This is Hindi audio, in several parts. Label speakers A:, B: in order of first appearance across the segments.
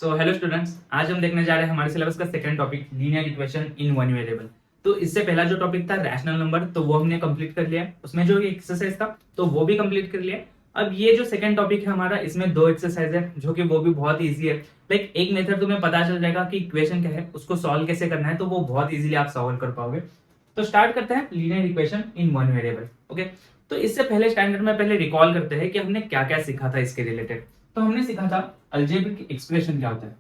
A: सो हेलो स्टूडेंट्स, आज हम देखने जा रहे हैं हमारे सिलेबस का second topic linear equation in one variable. तो इससे पहला जो टॉपिक था रैशनल नंबर, तो वो हमने कंप्लीट कर लिया। उसमें जो एक्सरसाइज था तो वो भी कंप्लीट कर लिया। अब ये जो सेकंड टॉपिक है हमारा, इसमें दो एक्सरसाइज है जो कि वो भी बहुत ईजी है। लाइक एक मेथड तुम्हें पता चल जाएगा कि इक्वेशन क्या है, उसको सॉल्व कैसे करना है, तो वो बहुत ईजिली आप सॉल्व कर पाओगे। तो स्टार्ट करते हैं linear equation in one variable. Okay, तो इससे पहले स्टैंडर्ड में पहले रिकॉल करते हैं कि हमने क्या क्या सीखा था इसके रिलेटेड। तो हमने सीखा था अलजेब्रिक एक्सप्रेशन क्या होता है।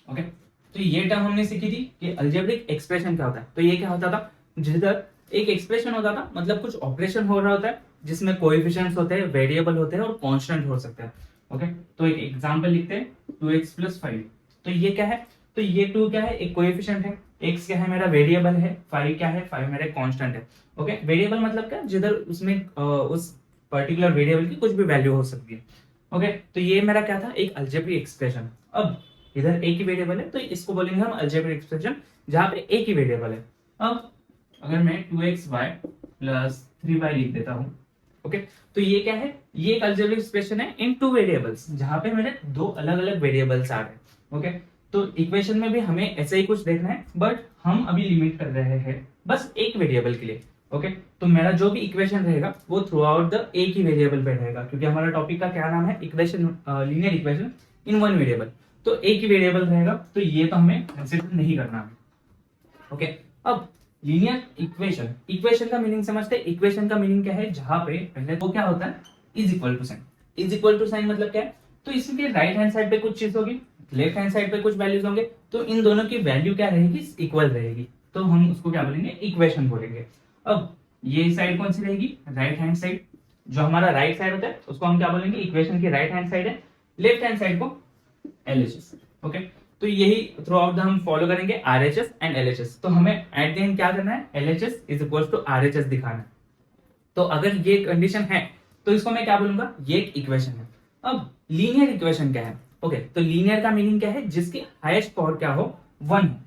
A: ओके, तो ये टर्म हमने सीखी थी कि अलजेब्रिक एक्सप्रेशन क्या होता है। तो ये क्या होता था, जिधर एक एक्सप्रेशन होता था, मतलब कुछ ऑपरेशन हो रहा होता है जिसमें कोएफिशिएंट्स होते हैं, वेरिएबल होते हैं और कांस्टेंट हो सकते हैं। ओके, तो एक एग्जांपल लिखते हैं 2x + 5। तो ये क्या है, तो ये 2 क्या है, एक कोएफिशिएंट है, x क्या है मेरा वेरिएबल है, 5 क्या है, 5 मेरा कांस्टेंट है। ओके, वेरिएबल मतलब क्या, जिधर उसमें उस पर्टिकुलर वेरिएबल की कुछ भी वैल्यू हो सकती है। ओके, तो ये मेरा क्या था, एक अलजेब्रिक एक्सप्रेशन। अब इधर एक ही वेरिएबल है तो इसको बोलेंगे हम अलजेब्रिक एक्सप्रेशन, जहां पे एक ही वेरिएबल है। अब अगर मैं 2xy + 3y लिख देता हूं, ओके, तो ये क्या है, ये एक अलजेब्रिक एक्सप्रेशन है इन टू वेरिएबल्स, जहां पे मेरे दो अलग अलग वेरिएबल्स आ रहे हैं। ओके, तो इक्वेशन में भी हमें ऐसे ही कुछ देखना है, बट हम अभी लिमिट कर रहे हैं बस एक वेरिएबल के लिए। ओके, तो मेरा जो भी इक्वेशन रहेगा वो थ्रू आउट द एक ही वेरिएबल पे रहेगा, क्योंकि हमारा टॉपिक का क्या नाम है, equation, linear equation in one variable. तो एक ही वेरिएबल रहेगा, तो ये तो हमें कंसीडर नहीं करना है। ओके, अब लीनियर इक्वेशन, इक्वेशन का मीनिंग समझते हैं। इक्वेशन का मीनिंग क्या है, जहां पे पहले वो क्या होता है, is equal to sign. Is equal to sign मतलब क्या है, तो इसके राइट हैंड साइड पे कुछ चीज होगी, लेफ्ट हैंड साइड पे कुछ वैल्यूज होंगे, तो इन दोनों की वैल्यू क्या रहेगी, इक्वल रहेगी, तो हम उसको क्या बोलेंगे, इक्वेशन बोलेंगे। अब ये साइड कौन सी रहेगी, राइट हैंड साइड। जो हमारा राइट साइड होता है उसको हम क्या बोलेंगे, इक्वेशन की राइट हैंड साइड है। लेफ्ट हैंड साइड को LHS। ओके, तो यही थ्रू आउट द हम फॉलो करेंगे RHS एंड LHS। तो हमें एट द एंड क्या करना है, LHS = RHS दिखाना है। तो अगर ये कंडीशन है तो इसको मैं क्या बोलूंगा, ये एक इक्वेशन है। अब लीनियर इक्वेशन क्या है, ओके, तो लीनियर का मीनिंग क्या है, जिसकी हाईएस्ट पावर क्या हो, 1 हो।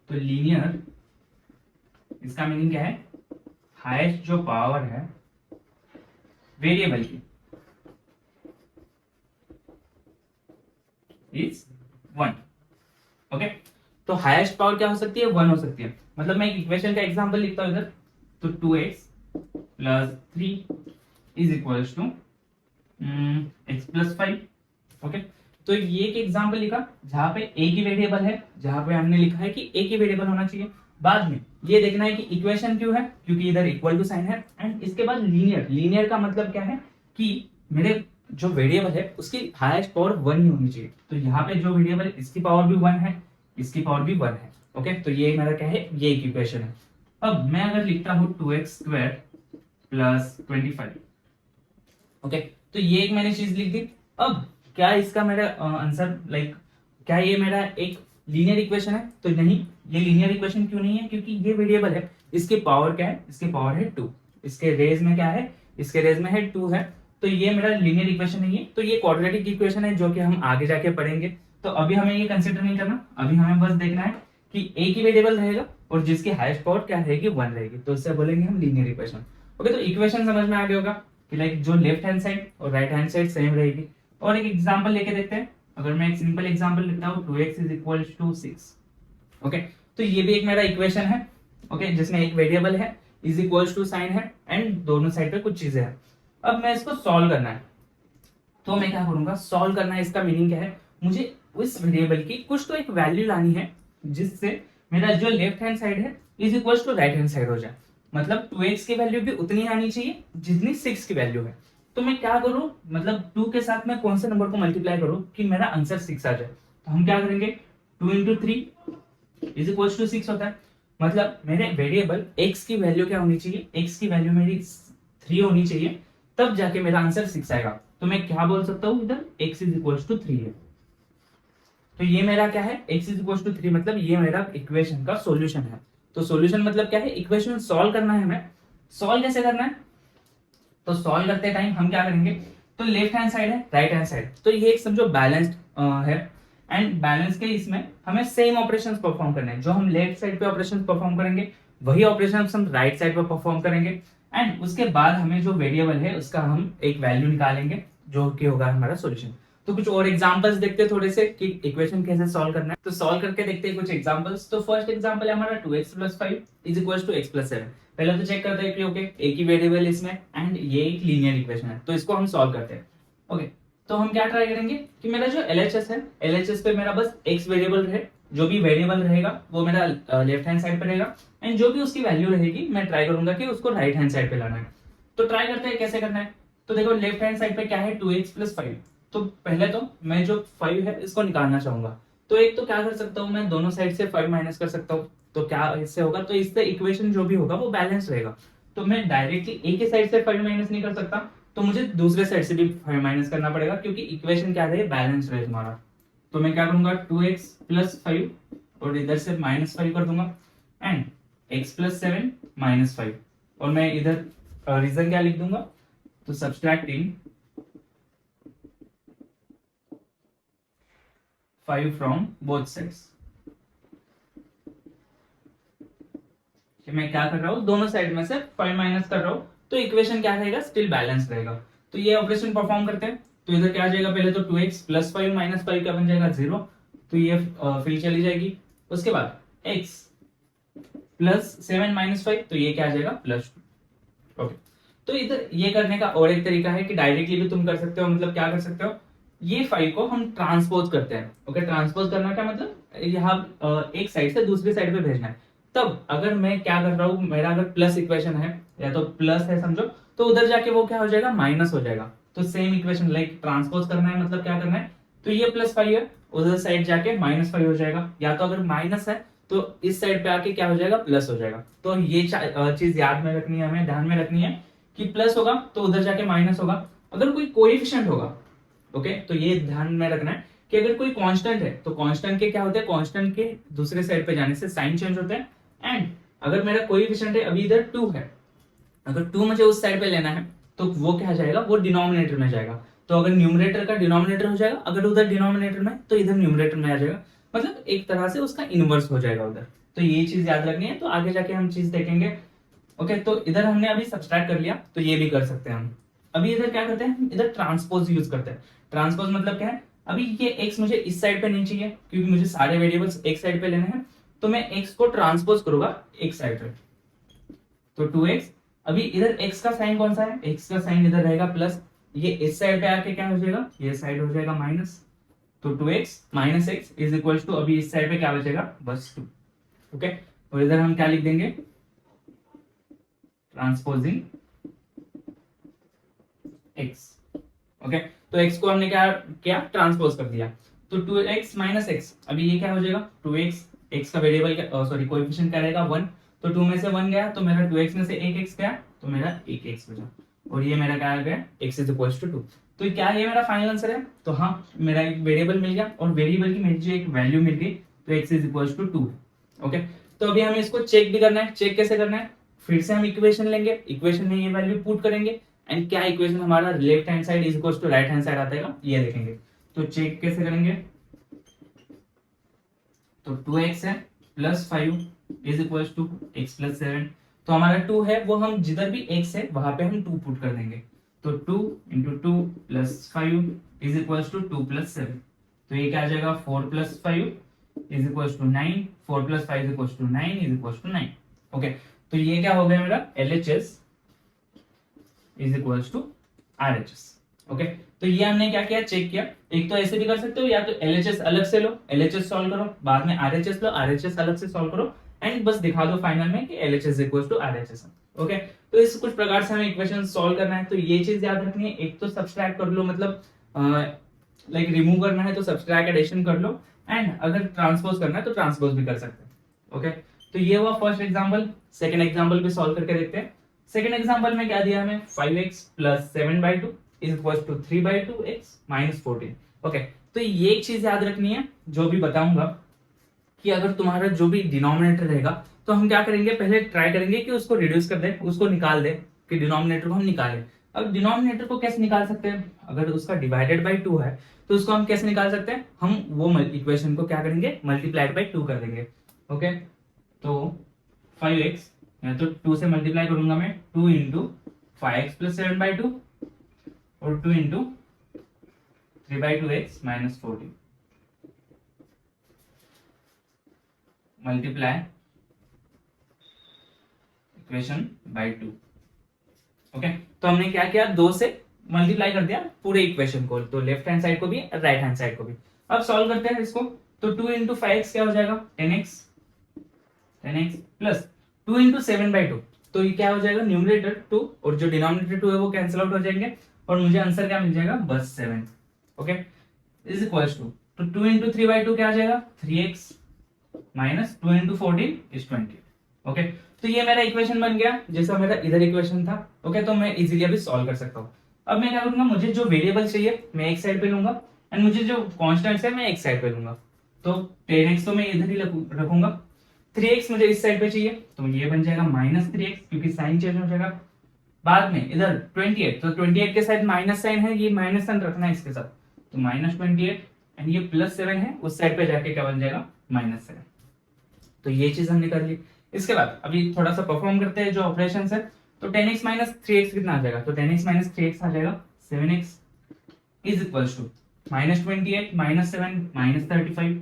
A: तो लीनियर, इसका मीनिंग क्या है, हाईएस्ट जो पावर है वेरिएबल की इज 1। ओके, तो हाईएस्ट पावर क्या हो सकती है, 1 हो सकती है। मतलब मैं एक इक्वेशन का एग्जांपल लिखता हूं इधर, तो 2x + 3 = x + 5। ओके, तो ये एक एग्जांपल लिखा जहां पे एक ही वेरिएबल है, जहां पे हमने लिखा है कि एक ही वेरिएबल होना चाहिए। बाद में ये देखना है कि इक्वेशन क्यों है, क्योंकि इधर इक्वल टू साइन है। एंड इसके बाद लीनियर, लीनियर का मतलब क्या है कि मेरे जो वेरिएबल है उसकी हाईएस्ट पावर 1 ही होनी चाहिए। तो यहाँ पे जो वेरिएबल है इसकी पावर भी 1 है, इसकी पावर भी 1 है। ओके, तो ये मेरा क्या है, ये एक इक्वेशन है। अब मैं अगर लिखता हूँ 2x² + 25, ओके, तो ये एक मैंने चीज लिख दी। अब क्या इसका मेरा आंसर, लाइक क्या ये मेरा एक लीनियर इक्वेशन है, तो नहीं, ये लीनियर इक्वेशन क्यों नहीं है, क्योंकि ये वेरिएबल है, इसकी पावर क्या है, इसकी पावर है 2, इसके रेज में क्या है, इसके रेज में है 2 है, तो ये मेरा लीनियर इक्वेशन नहीं है। तो ये क्वाड्रेटिक इक्वेशन है, जो कि हम आगे जाके पढ़ेंगे। तो अभी हमें ये कंसिडर नहीं करना, अभी हमें बस देखना है कि एक ही वेरिएबल रहेगा और जिसकी हाईएस्ट पावर क्या रहेगी, 1 रहेगी, तो इससे बोलेंगे हम लीनियर इक्वेशन। ओके, तो इक्वेशन समझ में आ गया होगा कि लाइक जो लेफ्ट हैंड साइड और राइट हैंड साइड सेम रहेगी। और एक एग्जांपल लेके देखते हैं। अगर मैं एक सिंपल एग्जांपल लिखता हूँ 2x = 6। ओके, तो ये भी एक मेरा इक्वेशन है, ओके, जिसमें एक वेरिएबल है, = साइन है एंड दोनों साइड पे कुछ चीजें हैं। अब मैं इसको सॉल्व करना है, तो मैं क्या करूंगा, सॉल्व करना है, इसका मीनिंग क्या है, मुझे उस वेरिएबल की कुछ तो एक वैल्यू लानी है जिससे मेरा जो लेफ्ट हैंड साइड है = राइट हैंड साइड हो जाए। मतलब 2x की वैल्यू भी उतनी आनी चाहिए जितनी 6 की वैल्यू है। तो मैं क्या करूं, मतलब 2 के साथ मैं कौन से नंबर को मल्टीप्लाई करूं कि मेरा आंसर 6 आ जाए। तो हम क्या करेंगे, 2 × 3 = 6 होता है। मतलब मेरे वेरिएबल x की वैल्यू क्या होनी चाहिए, x की वैल्यू मेरी 3 होनी चाहिए, तब जाके मेरा आंसर 6 आएगा। तो मैं क्या बोल सकता हूँ, इधर x = 3 है। तो ये मेरा क्या है, x = 3, मतलब ये मेरा इक्वेशन का सॉल्यूशन है। तो सॉल्यूशन मतलब क्या है, इक्वेशन सॉल्व करना है हमें। सॉल्व कैसे करना है, तो सॉल्व करते टाइम हम क्या करेंगे, तो लेफ्ट हैंड साइड है, राइट हैंड साइड, तो ये एक समझो बैलेंस्ड है। एंड बैलेंस के इसमें हमें सेम ऑपरेशंस परफॉर्म करने हैं। जो हम लेफ्ट साइड पे ऑपरेशंस परफॉर्म करेंगे वही ऑपरेशंस हम राइट साइड पे परफॉर्म करेंगे। एंड उसके बाद हमें जो वेरिएबल है उसका हम एक वैल्यू निकालेंगे जो कि होगा हमारा सॉल्यूशन। तो कुछ और एग्जांपल्स देखते हैं थोड़े से कि इक्वेशन कैसे सॉल्व करना है। तो सॉल्व करके देखते हैं कुछ एग्जांपल्स। तो फर्स्ट एग्जांपल है हमारा 2x + 5 = x + 7। पहले तो चेक करते हैं कि ओके एक ही वेरिएबल इसमें एंड ये एक लीनियर इक्वेशन है, तो इसको हम सॉल्व करते हैं। ओके तो हम क्या ट्राई करेंगे कि मेरा जो LHS है, LHS पे मेरा बस x वेरिएबल रहे, जो भी वेरिएबल रहेगा वो मेरा लेफ्ट हैंड साइड पे रहेगा एंड जो भी उसकी वैल्यू रहेगी मैं ट्राई करूंगा कि उसको राइट हैंड साइड पे लाना है। तो ट्राई करते हैं कैसे करना है। तो देखो लेफ्ट हैंड साइड पे क्या है 2x + 5। तो पहले तो मैं जो 5 है इसको निकालना चाहूंगा। तो एक तो क्या कर सकता हूँ, मैं दोनों साइड से 5 माइनस कर सकता हूँ। तो क्या इससे होगा, तो इससे इक्वेशन जो भी होगा वो बैलेंस रहेगा। तो मैं डायरेक्टली एक ही साइड से 5 माइनस नहीं कर सकता, तो मुझे दूसरे साइड से भी 5 माइनस करना पड़ेगा क्योंकि इक्वेशन क्या रहे, बैलेंस रहे तुम्हारा। तो मैं क्या करूंगा 2x + 5 और इधर से -5 कर दूंगा एंड x + 7 -5 और मैं इधर रीजन क्या लिख दूंगा, तो सब्सट्रैक्टिंग 5 फ्रॉम बोथ साइड्स। मैं क्या कर रहा हूँ, दोनों साइड में से 5 माइनस कर रहा हूँ, तो इक्वेशन क्या रहेगा, स्टिल बैलेंस रहेगा। तो ये ऑपरेशन परफॉर्म करते हैं। तो इधर क्या आ जाएगा, पहले तो 2x + 5 - 5 क्या बन जाएगा 0, तो ये फिर चली जाएगी। उसके बाद x + 7 - 5, तो ये क्या आ जाएगा +2। ओके तो इधर ये करने का और एक तरीका है कि डायरेक्टली भी तुम कर सकते हो। मतलब क्या कर सकते हो, ये 5 को हम ट्रांसपोज करते हैं। ओके ट्रांसपोज करना क्या मतलब, यहाँ एक साइड से दूसरी साइड पे भेजना है। तब अगर मैं क्या कर रहा हूँ, मेरा अगर प्लस इक्वेशन है या तो प्लस है समझो, तो उधर जाके वो क्या हो जाएगा, माइनस हो जाएगा। तो सेम इक्वेशन लाइक ट्रांसपोज करना है, मतलब क्या करना है, तो ये +5 है, उधर साइड जाके -5 हो जाएगा। या तो अगर माइनस है तो इस साइड पे आके क्या हो जाएगा, प्लस हो जाएगा। तो ये चीज याद में रखनी है, हमें ध्यान में रखनी है कि प्लस होगा तो उधर जाके माइनस होगा। अगर कोई कोएफिशिएंट होगा, ओके तो ये ध्यान में रखना है कि अगर कोई कांस्टेंट है तो कांस्टेंट के क्या होते हैं, कांस्टेंट के दूसरे साइड पे जाने से साइन चेंज होते हैं। एंड अगर मेरा कोएफिशिएंट है, अभी इधर 2 है, अगर 2 मुझे उस साइड पे लेना है तो वो क्या जाएगा, वो डिनोमिनेटर में जाएगा। तो अगर न्यूमरेटर का डिनोमिनेटर हो जाएगा, अगर उधर डिनोमिनेटर में तो इधर न्यूमरेटर में आ जाएगा। मतलब एक तरह से उसका इनवर्स हो जाएगा उधर। तो ये चीज याद रखनी है, तो आगे जाके हम चीज देखेंगे। ओके तो इधर हमने अभी सब्सट्रैक्ट कर लिया, तो ये भी कर सकते हैं हम। अभी इधर क्या करते हैं, इधर ट्रांसपोज यूज करते हैं। ट्रांसपोज मतलब क्या है, अभी ये x मुझे इस साइड पे नहीं चाहिए क्योंकि मुझे सारे वेरिएबल्स एक साइड पे लेने हैं। तो मैं x को ट्रांसपोज करूंगा एक साइड पे, तो 2x। अभी इधर x का साइन कौन सा है, x का साइन इधर रहेगा प्लस, ये इस साइड पे आके क्या हो जाएगा, ये साइड हो जाएगा माइनस। तो 2x - x = अभी इस साइड पे क्या बचेगा, बस 2। ओके और इधर हम क्या लिख देंगे, ट्रांसपोजिंग x। ओके तो x को हमने क्या किया, ट्रांसपोज कर दिया। तो 2x - x, अभी ये क्या हो जाएगा 2x, x का वेरिएबल क्या, सॉरी कोएफिशिएंट क्या रहेगा 1। तो 2 में से 1 गया तो मेरा 2x में से 1x गया, तो मेरा 1x बचा। और ये मेरा क्या आ गया, x = 2। तो क्या ये मेरा फाइनल आंसर है, तो हाँ मेरा एक वेरिएबल मिल गया और वेरिएबल की मुझे एक वैल्यू मिल गई, तो x = 2। ओके तो अभी हमें इसको चेक भी करना है। चेक कैसे करना है, फिर से हम इक्वेशन लेंगे, इक्वेशन में ये वैल्यू पुट करेंगे एंड क्या इक्वेशन हमारा left hand side = right hand side आता है ये देखेंगे। तो चेक कैसे करेंगे, तो 2x है + 5 = x + 7। तो हमारा 2 है, वो हम जिधर भी x है वहां पे हम 2 पुट कर देंगे। तो 2 × 2 + 5 = 2 + 7। तो ये क्या आ जाएगा 4 + 5 = 9, 4 + 5 = 9 = 9। ओके तो ये क्या हो गया मेरा LHS = RHS। ओके तो ये हमने क्या किया, चेक किया। एक तो ऐसे भी कर सकते हो, या तो LHS अलग से लो, LHS सॉल्व करो, बाद में RHS लो, RHS अलग से सॉल्व करो एंड बस दिखा दो फाइनल में कि LHS = RHS। ओके तो इस कुछ प्रकार से हमें इक्वेशन सॉल्व करना है। तो ये चीज याद रखनी है, एक तो सब्सट्रैक्ट कर लो, मतलब लाइक रिमूव करना है तो सब्सट्रैक्ट एडिशन कर लो, एंड अगर ट्रांसपोज करना है तो ट्रांसपोज भी कर सकते हैं। ओके तो ये हुआ फर्स्ट एग्जांपल। सेकंड एग्जांपल भी सॉल्व करके देखते हैं। सेकंड एग्जांपल में क्या दिया हमें, 5x + 7/2 = 3/2x - 14। ओके तो ये एक चीज याद रखनी है जो भी बताऊंगा, कि अगर तुम्हारा जो भी डिनोमिनेटर रहेगा तो हम क्या करेंगे, पहले ट्राई करेंगे कि उसको रिड्यूस कर दे, उसको निकाल दे, कि डिनोमिनेटर को हम निकालें। अब डिनोमिनेटर को कैसे निकाल सकते हैं, अगर उसका डिवाइडेड बाय 2 है तो उसको हम कैसे निकाल सकते हैं, हम वो इक्वेशन को क्या करेंगे, मल्टीप्लाइड बाय 2 कर देंगे। ओके तो 5x या तो 2 से मल्टीप्लाई करूंगा मैं, 2 इंटू 5x प्लस 7/2 और 2 into 3/2x minus 14 multiply equation by 2। Okay, तो हमने क्या किया, 2 से मल्टीप्लाई कर दिया पूरे इक्वेशन को, तो लेफ्ट हैंड साइड को भी राइट हैंड साइड को भी। अब सॉल्व करते हैं इसको, तो 2 इंटू 5x क्या हो जाएगा 10x प्लस 2 इंटू 7/2, तो ये क्या हो जाएगा न्यूमरेटर 2 और जो डिनोमिनेटर 2 है वो कैंसिल आउट हो जाएंगे और मुझे आंसर क्या मिल जाएगा बस 7। ओके, इज इक्वल्स टू, तो 2 इंटू 3/2 क्या आ जाएगा 3x minus 2 into 14 is 20। Okay, तो ये मेरा इक्वेशन बन गया जैसा मेरा इधर इक्वेशन था। ओके, तो मैं इजीली अभी सॉल्व कर सकता हूँ। अब मैं क्या करूंगा, मुझे जो वेरिएबल चाहिए मैं एक साइड पे लूंगा एंड मुझे जो कॉन्स्टेंट्स है मैं एक साइड पे लूंगा। तो 10x तो मैं इधर ही रखूंगा, 3x मुझे इस साइड पे चाहिए तो ये बन जाएगा माइनस 3x क्योंकि साइन चेंज हो जाएगा। बाद में इधर 28, तो 28 के साथ माइनस साइन है, ये माइनस साइन रखना है इसके साथ, तो माइनस 28 एंड ये प्लस 7 है, उस साइड पे जाके क्या बन जाएगा माइनस 7। तो ये चीज हमने कर ली। इसके बाद अभी थोड़ा सा परफॉर्म करते हैं जो ऑपरेशन है, तो 10x माइनस 3x कितना आ जाएगा, तो 10x माइनस 3x आ जाएगा 7x is equals to minus 28 minus 7 minus 35।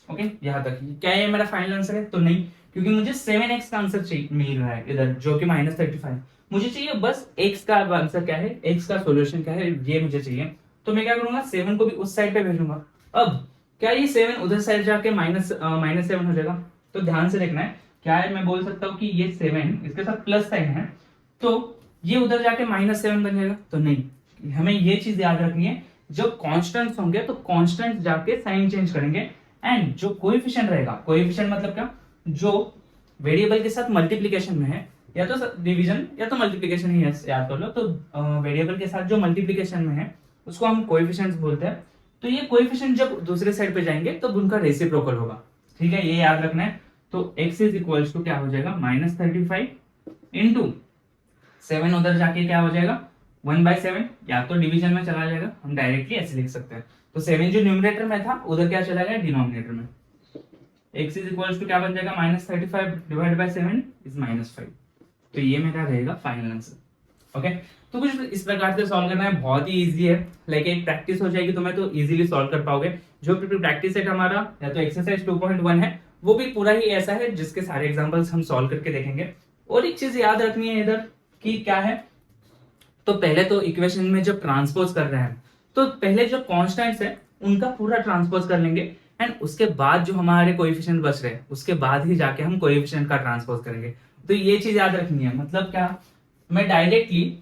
A: Okay, यहां तक क्या ये मेरा फाइनल आंसर है, तो नहीं, क्योंकि मुझे 7x का आंसर चाहिए मिल रहा है इधर जो कि माइनस 35, मुझे चाहिए बस x का आंसर क्या है, x का सॉल्यूशन क्या है ये मुझे चाहिए। तो मैं क्या करूंगा 7 को भी उस साइड पे भेजूंगा। अब क्या ये 7 उधर साइड जाके माइनस 7 हो जाएगा, तो ध्यान से देखना है क्या है, मैं बोल सकता हूँ कि ये 7 इसके साथ प्लस साइन है तो ये उधर जाके माइनस 7 बन जाएगा, तो नहीं, हमें ये चीज याद रखनी है जो कांस्टेंट्स होंगे तो कांस्टेंट्स जाके साइन चेंज करेंगे एंड जो कोएफिशिएंट रहेगा, कोएफिशिएंट मतलब क्या, जो वेरिएबल के साथ मल्टीप्लिकेशन में है या तो डिवीजन या तो मल्टीप्लिकेशन ही है, याद कर लो। तो वेरिएबल के साथ जो मल्टीप्लिकेशन में है उसको हम कोएफिशिएंट्स बोलते हैं। तो ये कोएफिशिएंट जब दूसरे साइड पे जाएंगे तो उनका रेसिप्रोकल होगा, ठीक है, ये याद रखना है। तो x इज इक्वल्स टू क्या हो जाएगा माइनस 35 इंटू 7 उधर जाके क्या हो जाएगा 1/7, या तो डिवीजन में चला जाएगा, हम डायरेक्टली ऐसे लिख सकते हैं। तो 7 जो न्यूमरेटर में था उधर क्या चला गया डिनोमिनेटर में, x इज इक्वल्स टू क्या बन जाएगा minus 35 divide by 7 is minus 5। तो ये मेरा रहेगा फाइनल आंसर। ओके, तो कुछ इस प्रकार से सॉल्व करना है, बहुत ही इजी है, लाइक एक प्रैक्टिस हो जाएगी तो मैं तो इजीली सॉल्व कर पाओगे। जो प्रैक्टिस सेट हमारा या तो एक्सरसाइज 2.1 है वो भी पूरा ही ऐसा है जिसके सारे एग्जांपल्स हम सॉल्व करके देखेंगे। और एक चीज याद रखनी है इधर कि क्या है, तो पहले तो इक्वेशन में जब ट्रांसपोज कर रहे हैं तो पहले जो कांस्टेंट्स है उनका पूरा ट्रांसपोज कर लेंगे एंड उसके बाद जो हमारे कोएफिशिएंट बच रहे हैं उसके बाद ही जाके हम कोएफिशिएंट का ट्रांसपोज करेंगे। तो ये चीज याद रखनी है, मतलब क्या, मैं डायरेक्टली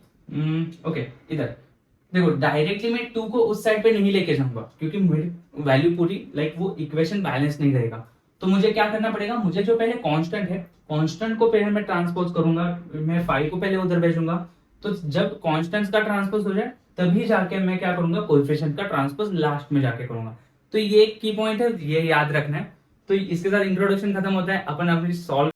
A: ओके इधर देखो डायरेक्टली मैं 2 को उस साइड पे नहीं लेके जाऊंगा क्योंकि मेरी वैल्यू पूरी लाइक वो इक्वेशन बैलेंस नहीं रहेगा। तो मुझे क्या करना पड़ेगा, मुझे जो पहले कांस्टेंट है कांस्टेंट को पहले मैं ट्रांसपोज करूंगा, मैं 5 को पहले उधर भेजूंगा। तो जब कांस्टेंट्स का ट्रांसपोज हो जाए तभी जाके मैं क्या करूंगा कोएफिशिएंट का ट्रांसपोज लास्ट में जाके करूंगा। तो ये एक की पॉइंट है, ये याद रखना है। तो इसके साथ इंट्रोडक्शन खत्म होता है, अपन अपनी सॉल्व